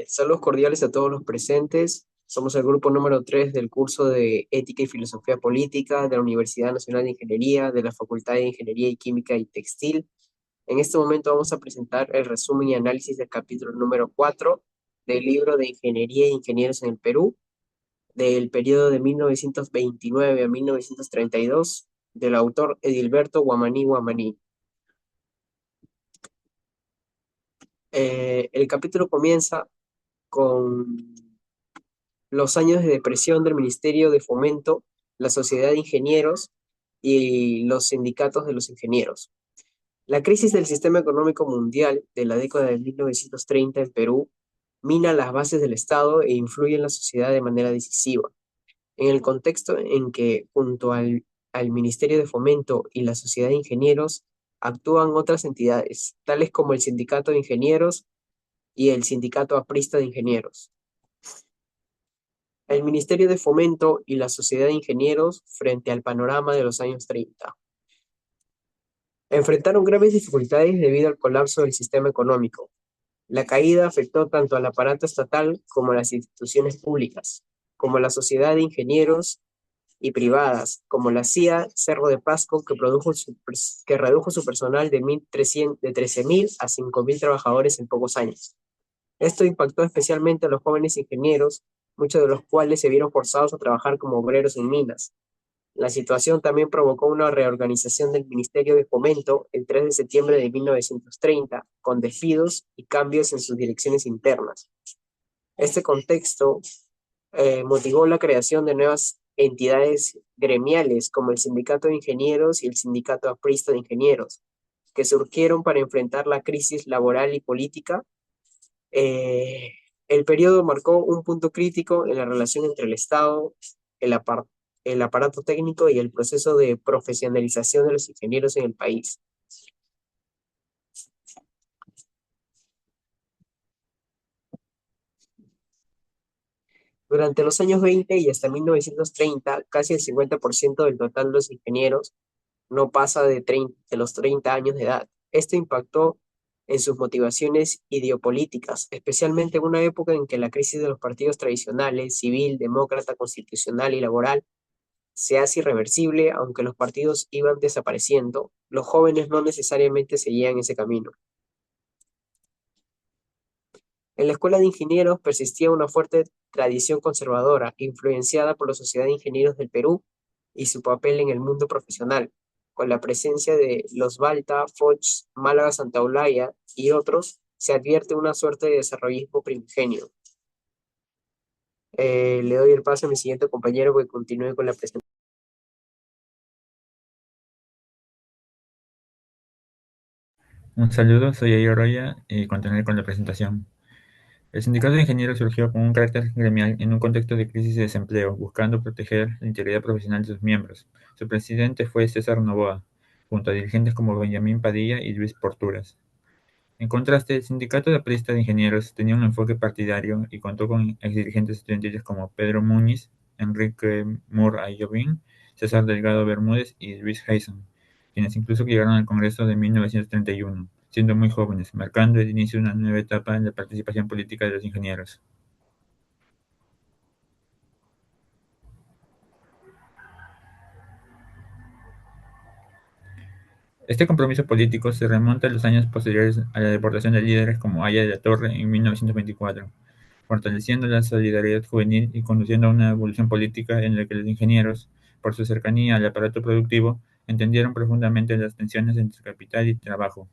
Saludos cordiales a todos los presentes. Somos el grupo número 3 del curso de Ética y Filosofía Política de la Universidad Nacional de Ingeniería, de la Facultad de Ingeniería y Química y Textil. En este momento vamos a presentar el resumen y análisis del capítulo número 4 del libro de Ingeniería e Ingenieros en el Perú, del periodo de 1929 a 1932, del autor Edilberto Guamaní Guamaní. El capítulo comienza con los años de depresión del Ministerio de Fomento, la Sociedad de Ingenieros y los sindicatos de los ingenieros. La crisis del sistema económico mundial de la década de 1930 en Perú mina las bases del Estado e influye en la sociedad de manera decisiva. En el contexto en que, junto al Ministerio de Fomento y la Sociedad de Ingenieros, actúan otras entidades, tales como el Sindicato de Ingenieros y el Sindicato Aprista de Ingenieros. El Ministerio de Fomento y la Sociedad de Ingenieros frente al panorama de los años 30. Enfrentaron graves dificultades debido al colapso del sistema económico. La caída afectó tanto al aparato estatal como a las instituciones públicas, como la Sociedad de Ingenieros y privadas, como la CIA Cerro de Pasco, que redujo su personal de 13.000 a 5.000 trabajadores en pocos años. Esto impactó especialmente a los jóvenes ingenieros, muchos de los cuales se vieron forzados a trabajar como obreros en minas. La situación también provocó una reorganización del Ministerio de Fomento el 3 de septiembre de 1930, con despidos y cambios en sus direcciones internas. Este contexto motivó la creación de nuevas entidades gremiales como el Sindicato de Ingenieros y el Sindicato Aprista de Ingenieros, que surgieron para enfrentar la crisis laboral y política. eh, el periodo marcó un punto crítico en la relación entre el Estado, el, apar- el aparato técnico y el proceso de profesionalización de los ingenieros en el país. Durante los años 20 y hasta 1930, casi el 50% del total de los ingenieros no pasa de los 30 años de edad. Esto impactó en sus motivaciones ideopolíticas, especialmente en una época en que la crisis de los partidos tradicionales, civil, demócrata, constitucional y laboral, se hace irreversible. Aunque los partidos iban desapareciendo, los jóvenes no necesariamente seguían ese camino. En la Escuela de Ingenieros persistía una fuerte tradición conservadora, influenciada por la Sociedad de Ingenieros del Perú y su papel en el mundo profesional, con la presencia de los Balta, Foch, Málaga Santa Olaya y otros. Se advierte una suerte de desarrollismo primigenio. Le doy el paso a mi siguiente compañero que continúe con la presentación. Un saludo, soy Ayo Roya y continuaré con la presentación. El sindicato de ingenieros surgió con un carácter gremial en un contexto de crisis de desempleo, buscando proteger la integridad profesional de sus miembros. Su presidente fue César Novoa, junto a dirigentes como Benjamín Padilla y Luis Porturas. En contraste, el sindicato de aprista de ingenieros tenía un enfoque partidario y contó con exdirigentes estudiantiles como Pedro Muñiz, Enrique Moore Ayovín, César Delgado Bermúdez y Luis Hayson, quienes incluso llegaron al Congreso de 1931, siendo muy jóvenes, marcando el inicio de una nueva etapa en la participación política de los ingenieros. Este compromiso político se remonta a los años posteriores a la deportación de líderes como Aya de la Torre en 1924, fortaleciendo la solidaridad juvenil y conduciendo a una evolución política en la que los ingenieros, por su cercanía al aparato productivo, entendieron profundamente las tensiones entre capital y trabajo.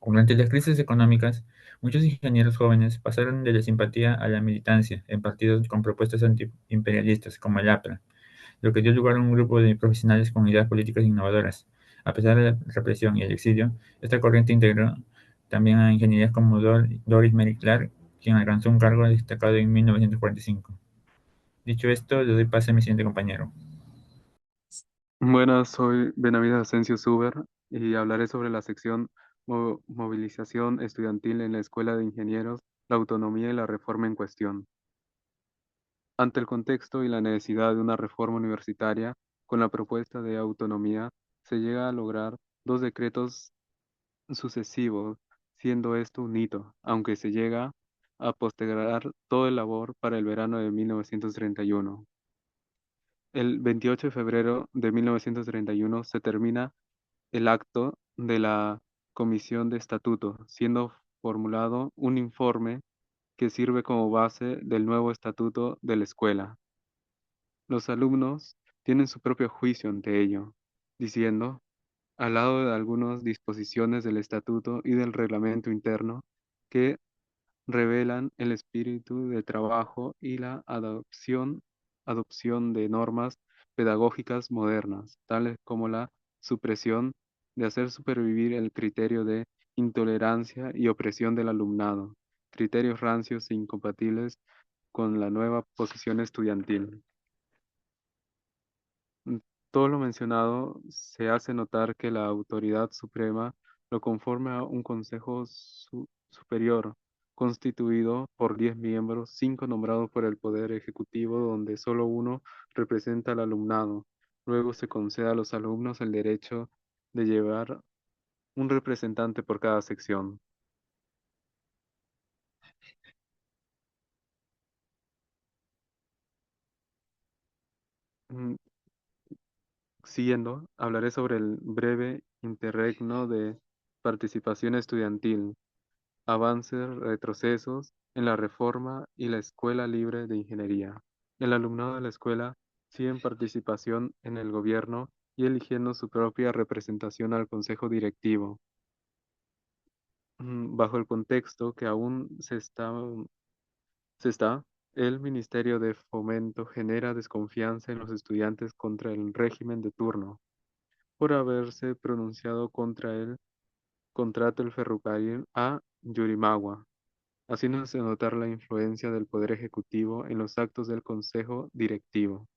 Durante las crisis económicas, muchos ingenieros jóvenes pasaron de la simpatía a la militancia en partidos con propuestas antiimperialistas como el APRA, lo que dio lugar a un grupo de profesionales con ideas políticas innovadoras. A pesar de la represión y el exilio, esta corriente integró también a ingenierías como Doris Mary Clark, quien alcanzó un cargo destacado en 1945. Dicho esto, le doy pase a mi siguiente compañero. Buenas, soy Benavides Asensio Suber y hablaré sobre la sección Movilización Estudiantil en la Escuela de Ingenieros, la autonomía y la reforma en cuestión. Ante el contexto y la necesidad de una reforma universitaria, con la propuesta de autonomía se llega a lograr dos decretos sucesivos, siendo esto un hito, aunque se llega a postergar todo el labor para el verano de 1931. El 28 de febrero de 1931 se termina el acto de la Comisión de Estatuto, siendo formulado un informe que sirve como base del nuevo estatuto de la escuela. Los alumnos tienen su propio juicio ante ello, diciendo, al lado de algunas disposiciones del estatuto y del reglamento interno, que revelan el espíritu de trabajo y la adopción de normas pedagógicas modernas, tales como la supresión de hacer supervivir el criterio de intolerancia y opresión del alumnado, criterios rancios e incompatibles con la nueva posición estudiantil. Todo lo mencionado se hace notar que la autoridad suprema lo conforma un consejo superior, constituido por 10 miembros, 5 nombrados por el Poder Ejecutivo, donde solo uno representa al alumnado. Luego se concede a los alumnos el derecho de llevar un representante por cada sección. Mm, Siguiendo, hablaré sobre el breve interregno de participación estudiantil, avances, retrocesos en la reforma y la Escuela Libre de Ingeniería. El alumnado de la escuela sigue en participación en el gobierno y eligiendo su propia representación al consejo directivo, bajo el contexto que aún se está, el Ministerio de Fomento genera desconfianza en los estudiantes contra el régimen de turno por haberse pronunciado contra el contrato del ferrocarril a Yurimaguas, haciéndose notar la influencia del Poder Ejecutivo en los actos del Consejo Directivo.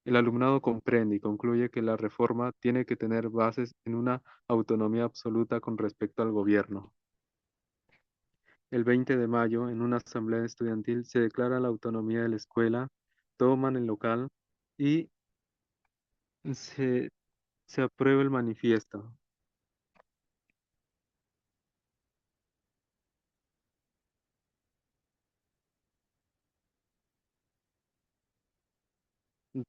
El alumnado comprende y concluye que la reforma tiene que tener bases en una autonomía absoluta con respecto al gobierno. El 20 de mayo, en una asamblea estudiantil, se declara la autonomía de la escuela, toman el local y se, se aprueba el manifiesto.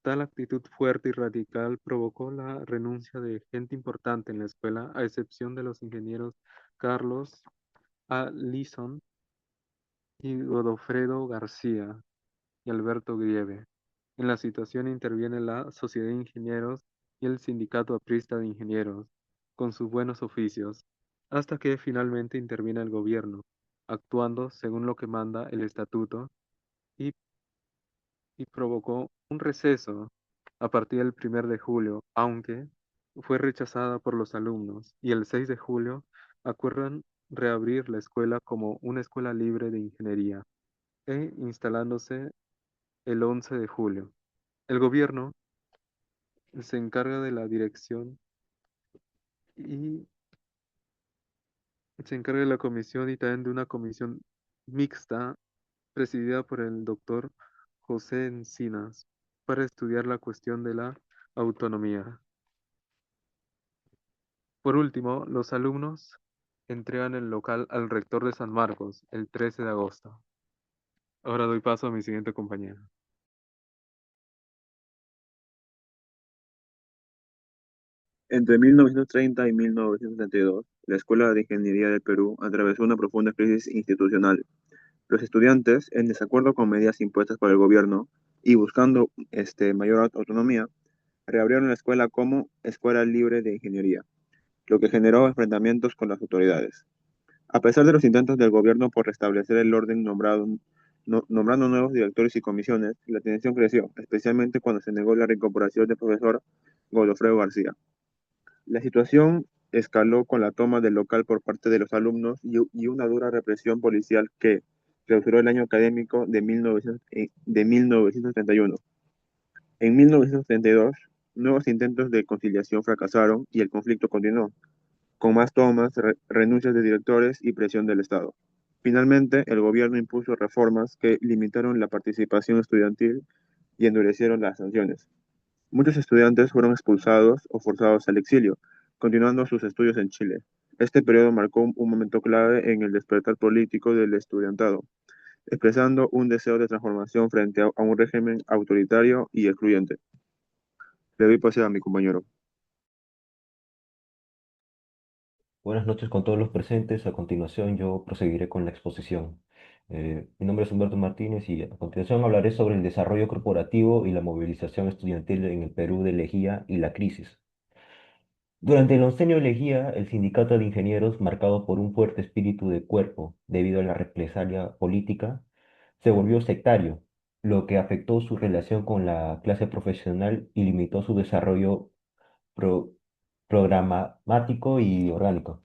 Tal actitud fuerte y radical provocó la renuncia de gente importante en la escuela, a excepción de los ingenieros Carlos A. Lison y Godofredo García y Alberto Grieve. En la situación interviene la Sociedad de Ingenieros y el Sindicato Aprista de Ingenieros, con sus buenos oficios, hasta que finalmente interviene el gobierno, actuando según lo que manda el estatuto y provocó un receso a partir del 1 de julio, aunque fue rechazada por los alumnos, y el 6 de julio acuerdan reabrir la escuela como una escuela libre de ingeniería, instalándose el 11 de julio. El gobierno se encarga de la dirección y se encarga de la comisión y también de una comisión mixta presidida por el doctor José Encinas para estudiar la cuestión de la autonomía. Por último, los alumnos entregan el local al rector de San Marcos el 13 de agosto. Ahora doy paso a mi siguiente compañero. Entre 1930 y 1932, la Escuela de Ingeniería del Perú atravesó una profunda crisis institucional. Los estudiantes, en desacuerdo con medidas impuestas por el gobierno y buscando mayor autonomía, reabrieron la escuela como Escuela Libre de Ingeniería, lo que generó enfrentamientos con las autoridades. A pesar de los intentos del gobierno por restablecer el orden nombrando nuevos directores y comisiones, la tensión creció, especialmente cuando se negó la reincorporación del profesor Godofredo García. La situación escaló con la toma del local por parte de los alumnos y una dura represión policial que clausuró el año académico de 1931. En 1932, nuevos intentos de conciliación fracasaron y el conflicto continuó, con más tomas, renuncias de directores y presión del Estado. Finalmente, el gobierno impuso reformas que limitaron la participación estudiantil y endurecieron las sanciones. Muchos estudiantes fueron expulsados o forzados al exilio, continuando sus estudios en Chile. Este periodo marcó un momento clave en el despertar político del estudiantado, expresando un deseo de transformación frente a un régimen autoritario y excluyente. Le doy pase a mi compañero. Buenas noches con todos los presentes. A continuación yo proseguiré con la exposición. Mi nombre es Humberto Martínez y a continuación hablaré sobre el desarrollo corporativo y la movilización estudiantil en el Perú de Lejía y la crisis. Durante el oncenio de Lejía, el sindicato de ingenieros, marcado por un fuerte espíritu de cuerpo debido a la represalia política, se volvió sectario, lo que afectó su relación con la clase profesional y limitó su desarrollo pro- programático y orgánico.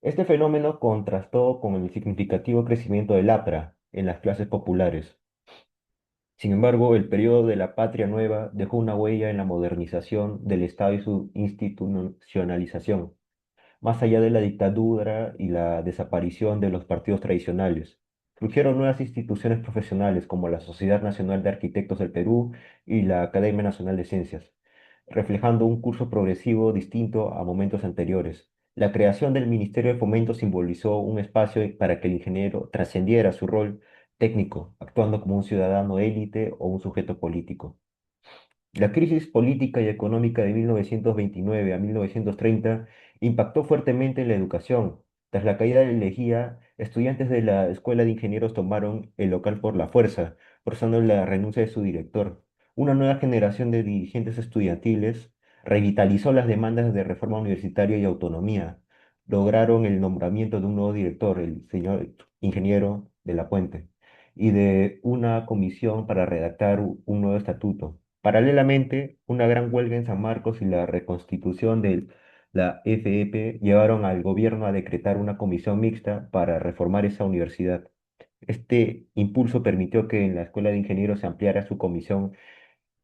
Este fenómeno contrastó con el significativo crecimiento del APRA en las clases populares. Sin embargo, el periodo de la Patria Nueva dejó una huella en la modernización del Estado y su institucionalización, más allá de la dictadura y la desaparición de los partidos tradicionales. Surgieron nuevas instituciones profesionales como la Sociedad Nacional de Arquitectos del Perú y la Academia Nacional de Ciencias, reflejando un curso progresivo distinto a momentos anteriores. La creación del Ministerio de Fomento simbolizó un espacio para que el ingeniero trascendiera su rol técnico, actuando como un ciudadano élite o un sujeto político. La crisis política y económica de 1929 a 1930 impactó fuertemente en la educación. Tras la caída de la Lejía, estudiantes de la Escuela de Ingenieros tomaron el local por la fuerza, forzando la renuncia de su director. Una nueva generación de dirigentes estudiantiles revitalizó las demandas de reforma universitaria y autonomía. Lograron el nombramiento de un nuevo director, el señor ingeniero de la Puente, y de una comisión para redactar un nuevo estatuto. Paralelamente, una gran huelga en San Marcos y la reconstitución de la FEP llevaron al gobierno a decretar una comisión mixta para reformar esa universidad. Este impulso permitió que en la Escuela de Ingenieros se ampliara su comisión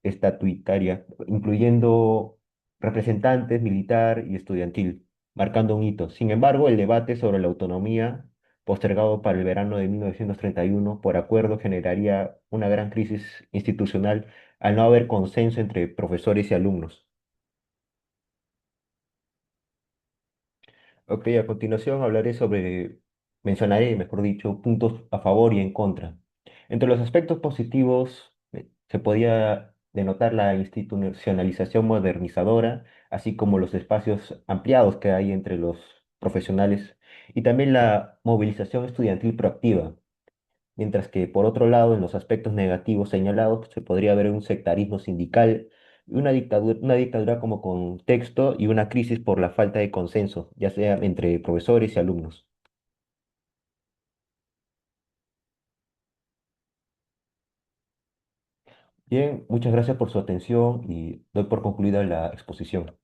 estatutaria, incluyendo representantes militar y estudiantil, marcando un hito. Sin embargo, el debate sobre la autonomía, postergado para el verano de 1931 por acuerdo, generaría una gran crisis institucional al no haber consenso entre profesores y alumnos. Ok, a continuación mencionaré, mejor dicho, puntos a favor y en contra. Entre los aspectos positivos se podía denotar la institucionalización modernizadora, así como los espacios ampliados que hay entre los profesionales y también la movilización estudiantil proactiva. Mientras que, por otro lado, en los aspectos negativos señalados, se podría ver un sectarismo sindical, una dictadura como contexto y una crisis por la falta de consenso, ya sea entre profesores y alumnos. Bien, muchas gracias por su atención y doy por concluida la exposición.